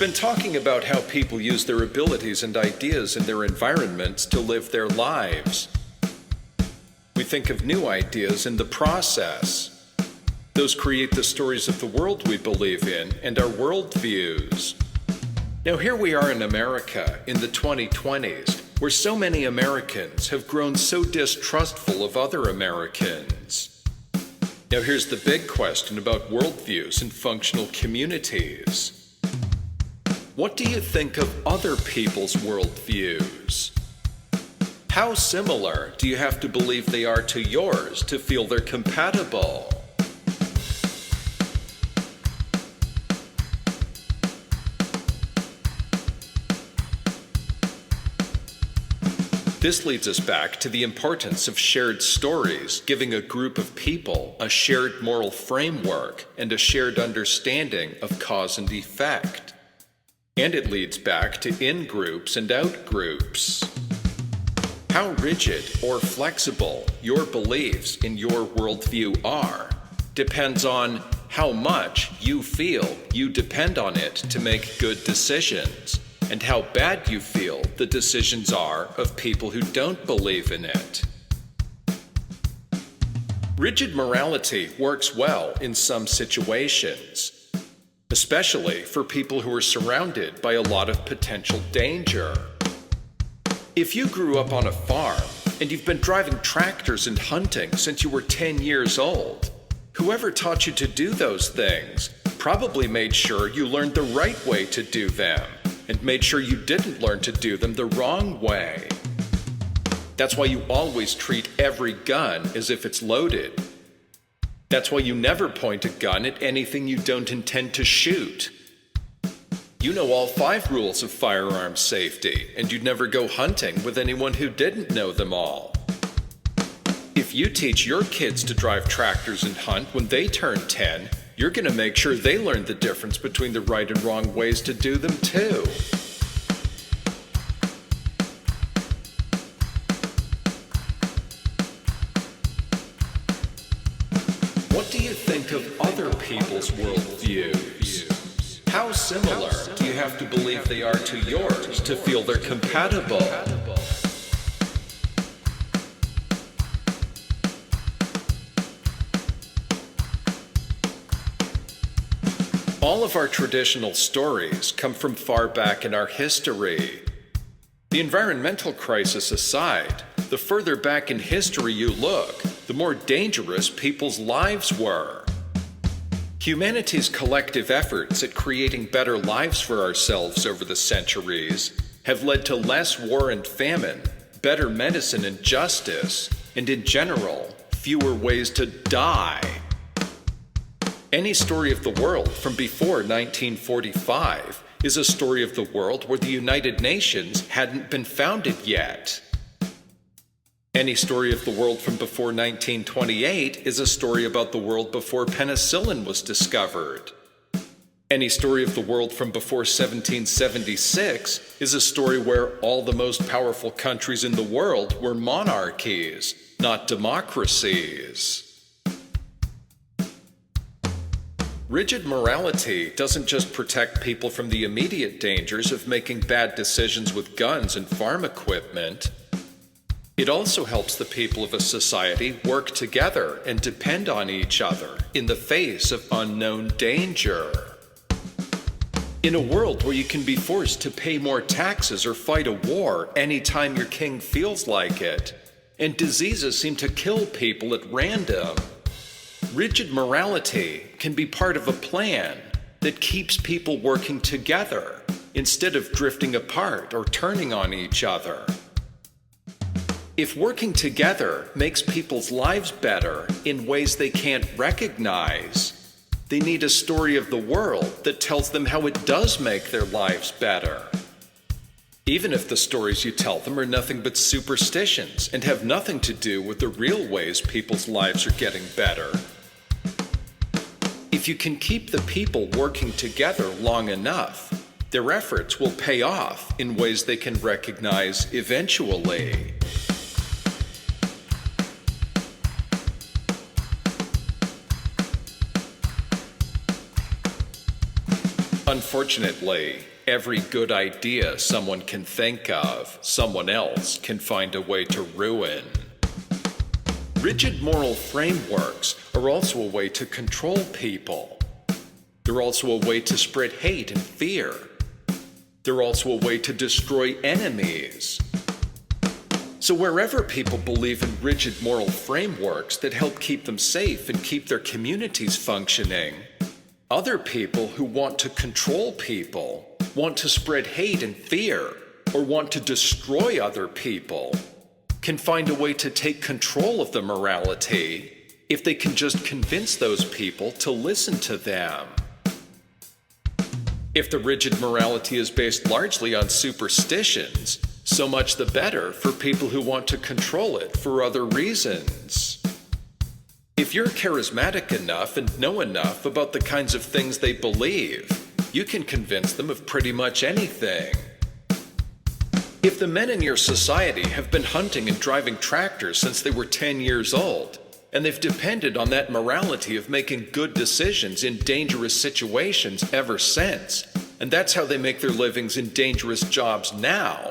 been talking about how people use their abilities and ideas in their environments to live their lives. We think of new ideas in the process. Those create the stories of the world we believe in and our worldviews. Now here we are in America in the 2020s, where so many Americans have grown so distrustful of other Americans. Now here's the big question about worldviews and functional communities. What do you think of other people's worldviews? How similar do you have to believe they are to yours to feel they're compatible? This leads us back to the importance of shared stories, giving a group of people a shared moral framework and a shared understanding of cause and effect. And it leads back to in-groups and out-groups. How rigid or flexible your beliefs in your worldview are depends on how much you feel you depend on it to make good decisions, and how bad you feel the decisions are of people who don't believe in it. Rigid morality works well in some situations, especially for people who are surrounded by a lot of potential danger. If you grew up on a farm and you've been driving tractors and hunting since you were 10 years old, whoever taught you to do those things probably made sure you learned the right way to do them and made sure you didn't learn to do them the wrong way. That's why you always treat every gun as if it's loaded. That's why you never point a gun at anything you don't intend to shoot. You know all 5 rules of firearm safety, and you'd never go hunting with anyone who didn't know them all. If you teach your kids to drive tractors and hunt when they turn 10, you're going to make sure they learn the difference between the right and wrong ways to do them too. What do you think of other people's worldviews? How similar do you have to believe they are to yours to feel they're compatible? All of our traditional stories come from far back in our history. The environmental crisis aside, the further back in history you look, the more dangerous people's lives were. Humanity's collective efforts at creating better lives for ourselves over the centuries have led to less war and famine, better medicine and justice, and in general, fewer ways to die. Any story of the world from before 1945 is a story of the world where the United Nations hadn't been founded yet. Any story of the world from before 1928 is a story about the world before penicillin was discovered. Any story of the world from before 1776 is a story where all the most powerful countries in the world were monarchies, not democracies. Rigid morality doesn't just protect people from the immediate dangers of making bad decisions with guns and farm equipment. It also helps the people of a society work together and depend on each other in the face of unknown danger. In a world where you can be forced to pay more taxes or fight a war anytime your king feels like it, and diseases seem to kill people at random, rigid morality can be part of a plan that keeps people working together instead of drifting apart or turning on each other. If working together makes people's lives better in ways they can't recognize, they need a story of the world that tells them how it does make their lives better. Even if the stories you tell them are nothing but superstitions and have nothing to do with the real ways people's lives are getting better. If you can keep the people working together long enough, their efforts will pay off in ways they can recognize eventually. Unfortunately, every good idea someone can think of, someone else can find a way to ruin. Rigid moral frameworks are also a way to control people. They're also a way to spread hate and fear. They're also a way to destroy enemies. So wherever people believe in rigid moral frameworks that help keep them safe and keep their communities functioning, other people who want to control people, want to spread hate and fear, or want to destroy other people, can find a way to take control of the morality if they can just convince those people to listen to them. If the rigid morality is based largely on superstitions, so much the better for people who want to control it for other reasons. If you're charismatic enough and know enough about the kinds of things they believe, you can convince them of pretty much anything. If the men in your society have been hunting and driving tractors since they were 10 years old, and they've depended on that morality of making good decisions in dangerous situations ever since, and that's how they make their livings in dangerous jobs now,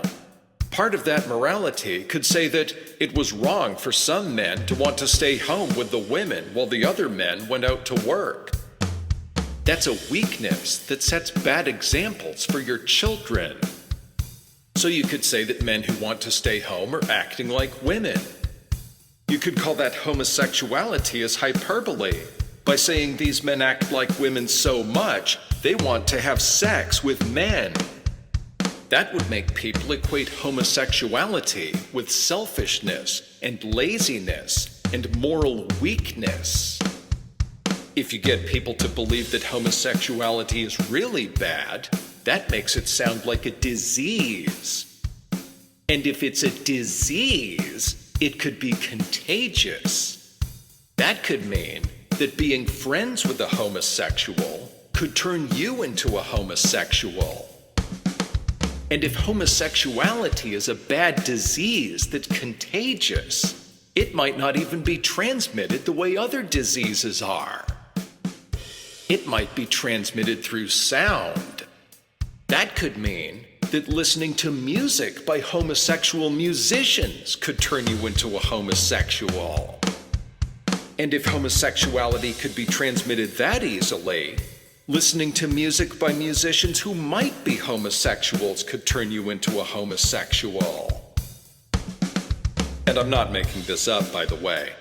part of that morality could say that it was wrong for some men to want to stay home with the women while the other men went out to work. That's a weakness that sets bad examples for your children. So you could say that men who want to stay home are acting like women. You could call that homosexuality as hyperbole by saying these men act like women so much they want to have sex with men. That would make people equate homosexuality with selfishness and laziness and moral weakness. If you get people to believe that homosexuality is really bad, that makes it sound like a disease. And if it's a disease, it could be contagious. That could mean that being friends with a homosexual could turn you into a homosexual. And if homosexuality is a bad disease that's contagious, it might not even be transmitted the way other diseases are. It might be transmitted through sound. That could mean that listening to music by homosexual musicians could turn you into a homosexual. And if homosexuality could be transmitted that easily, listening to music by musicians who might be homosexuals could turn you into a homosexual. And I'm not making this up, by the way.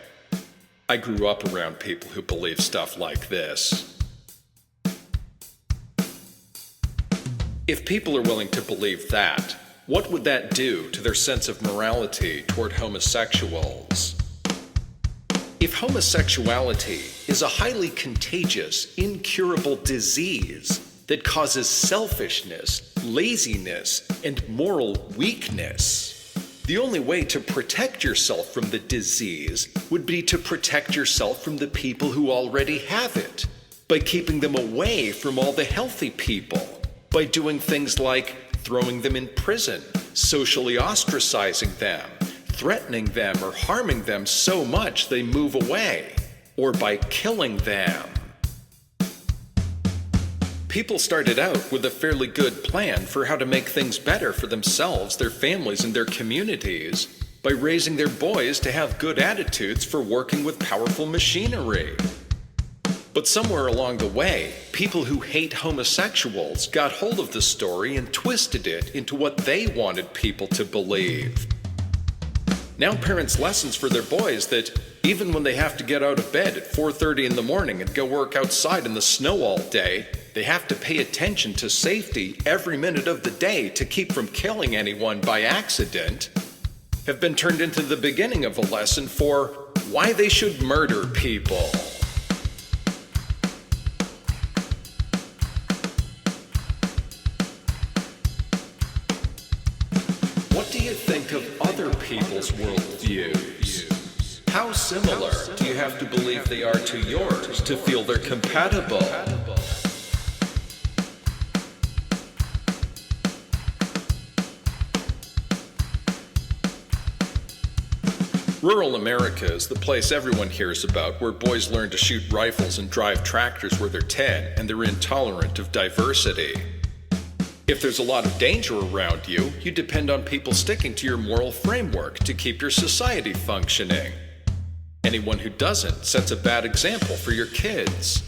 I grew up around people who believe stuff like this. If people are willing to believe that, what would that do to their sense of morality toward homosexuals? If homosexuality is a highly contagious, incurable disease that causes selfishness, laziness, and moral weakness, the only way to protect yourself from the disease would be to protect yourself from the people who already have it, by keeping them away from all the healthy people, by doing things like throwing them in prison, socially ostracizing them, threatening them or harming them so much they move away, or by killing them. People started out with a fairly good plan for how to make things better for themselves, their families, and their communities by raising their boys to have good attitudes for working with powerful machinery. But somewhere along the way, people who hate homosexuals got hold of the story and twisted it into what they wanted people to believe. Now parents' lessons for their boys that even when they have to get out of bed at 4:30 in the morning and go work outside in the snow all day, they have to pay attention to safety every minute of the day to keep from killing anyone by accident, have been turned into the beginning of a lesson for why they should murder people. What do you think of other people's worldviews? How similar do you have to believe they are to yours to feel they're compatible? Rural America is the place everyone hears about where boys learn to shoot rifles and drive tractors where they're 10 and they're intolerant of diversity. If there's a lot of danger around you, you depend on people sticking to your moral framework to keep your society functioning. Anyone who doesn't sets a bad example for your kids.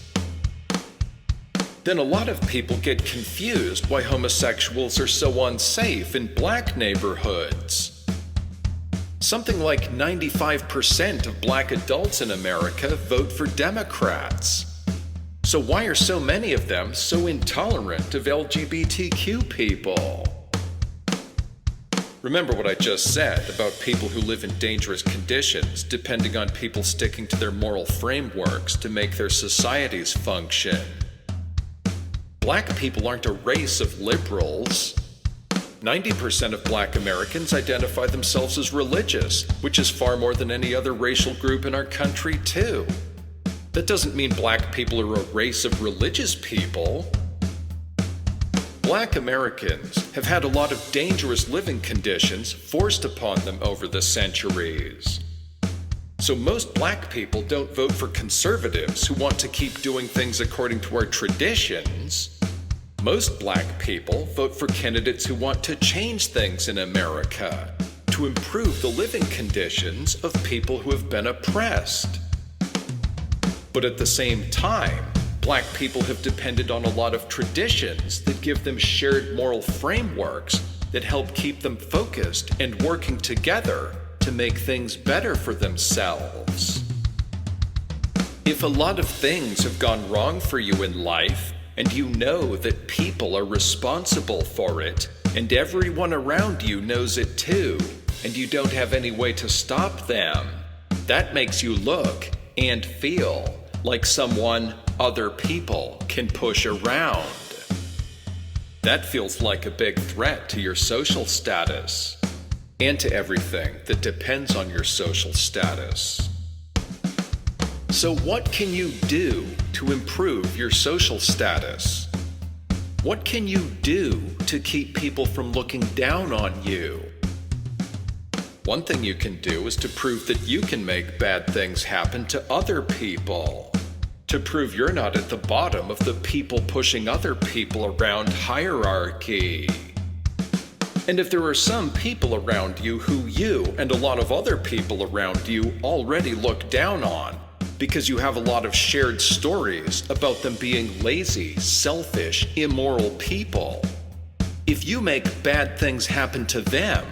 Then a lot of people get confused why homosexuals are so unsafe in black neighborhoods. Something like 95% of black adults in America vote for Democrats. So why are so many of them so intolerant of LGBTQ people? Remember what I just said about people who live in dangerous conditions depending on people sticking to their moral frameworks to make their societies function. Black people aren't a race of liberals. 90% of black Americans identify themselves as religious, which is far more than any other racial group in our country, too. That doesn't mean black people are a race of religious people. Black Americans have had a lot of dangerous living conditions forced upon them over the centuries. So most black people don't vote for conservatives who want to keep doing things according to our traditions. Most black people vote for candidates who want to change things in America, to improve the living conditions of people who have been oppressed. But at the same time, black people have depended on a lot of traditions that give them shared moral frameworks that help keep them focused and working together to make things better for themselves. If a lot of things have gone wrong for you in life, and you know that people are responsible for it, and everyone around you knows it too, and you don't have any way to stop them, that makes you look and feel like someone other people can push around. That feels like a big threat to your social status, and to everything that depends on your social status. So what can you do to improve your social status? What can you do to keep people from looking down on you? One thing you can do is to prove that you can make bad things happen to other people. To prove you're not at the bottom of the people pushing other people around hierarchy. And if there are some people around you who you and a lot of other people around you already look down on, because you have a lot of shared stories about them being lazy, selfish, immoral people. If you make bad things happen to them,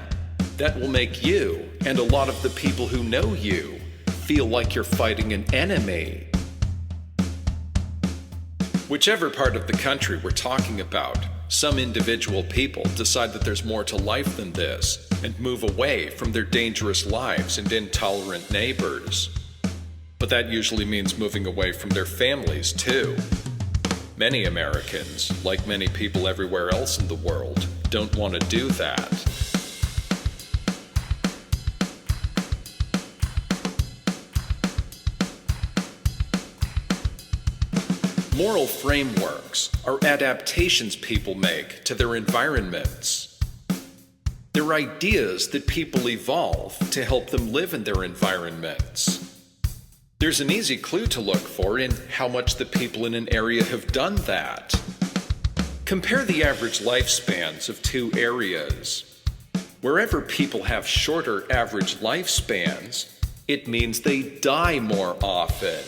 that will make you and a lot of the people who know you feel like you're fighting an enemy. Whichever part of the country we're talking about, some individual people decide that there's more to life than this and move away from their dangerous lives and intolerant neighbors. But that usually means moving away from their families, too. Many Americans, like many people everywhere else in the world, don't want to do that. Moral frameworks are adaptations people make to their environments. They're ideas that people evolve to help them live in their environments. There's an easy clue to look for in how much the people in an area have done that. Compare the average lifespans of two areas. Wherever people have shorter average lifespans, it means they die more often.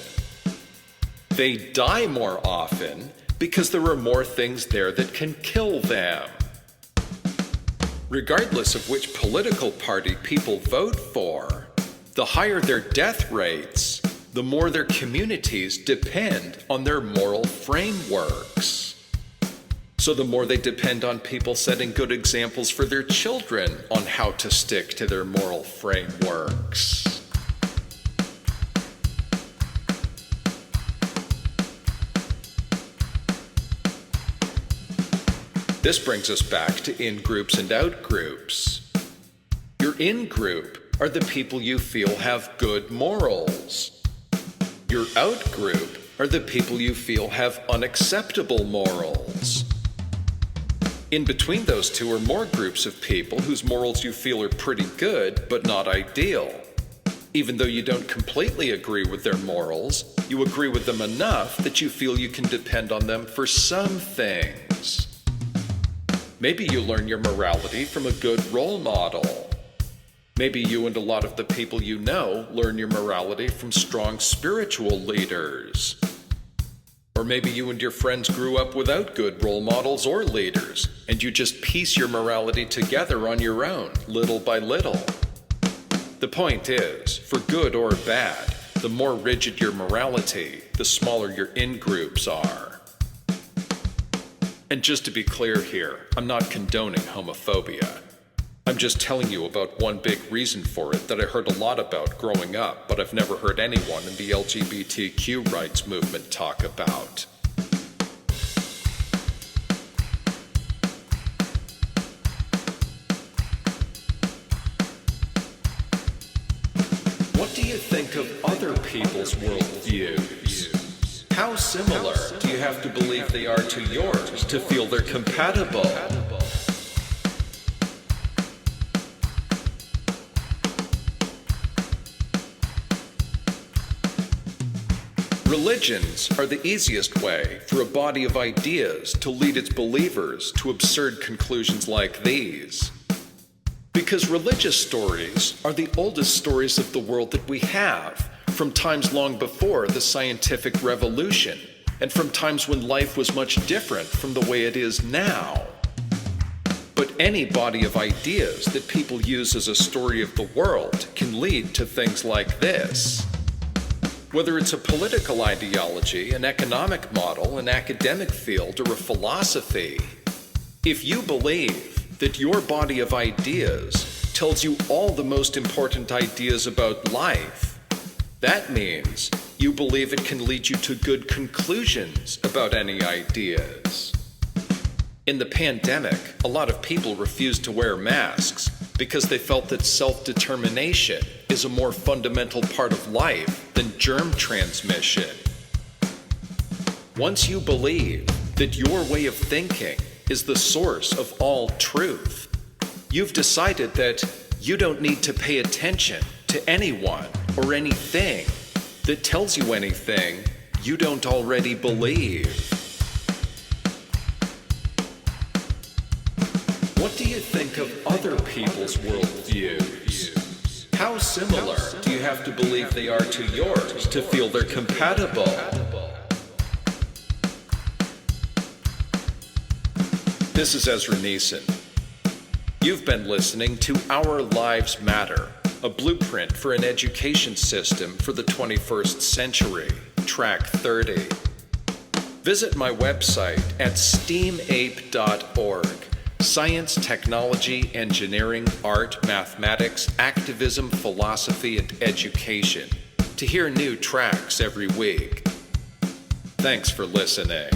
They die more often because there are more things there that can kill them. Regardless of which political party people vote for, the higher their death rates, the more their communities depend on their moral frameworks. So the more they depend on people setting good examples for their children on how to stick to their moral frameworks. This brings us back to in-groups and out-groups. Your in-group are the people you feel have good morals. Your out-group are the people you feel have unacceptable morals. In between those two are more groups of people whose morals you feel are pretty good but not ideal. Even though you don't completely agree with their morals, you agree with them enough that you feel you can depend on them for some things. Maybe you learn your morality from a good role model. Maybe you and a lot of the people you know learn your morality from strong spiritual leaders. Or maybe you and your friends grew up without good role models or leaders, and you just piece your morality together on your own, little by little. The point is, for good or bad, the more rigid your morality, the smaller your in-groups are. And just to be clear here, I'm not condoning homophobia. I'm just telling you about one big reason for it that I heard a lot about growing up, but I've never heard anyone in the LGBTQ rights movement talk about. What do you think of other people's worldviews? How similar do you have to believe they are to yours to feel they're compatible? Religions are the easiest way for a body of ideas to lead its believers to absurd conclusions like these. Because religious stories are the oldest stories of the world that we have, from times long before the scientific revolution, and from times when life was much different from the way it is now. But any body of ideas that people use as a story of the world can lead to things like this. Whether it's a political ideology, an economic model, an academic field, or a philosophy, if you believe that your body of ideas tells you all the most important ideas about life, that means you believe it can lead you to good conclusions about any ideas. In the pandemic, a lot of people refused to wear masks because they felt that self-determination is a more fundamental part of life than germ transmission. Once you believe that your way of thinking is the source of all truth, you've decided that you don't need to pay attention to anyone or anything that tells you anything you don't already believe. What do you think of other people's worldviews? How similar do you have to believe they are to yours to feel they're compatible? This is Ezra Neeson. You've been listening to Our Lives Matter, a blueprint for an education system for the 21st century, Track 30. Visit my website at STEAMAPE.org. Science, technology, engineering, art, mathematics, activism, philosophy, and education to hear new tracks every week. Thanks for listening.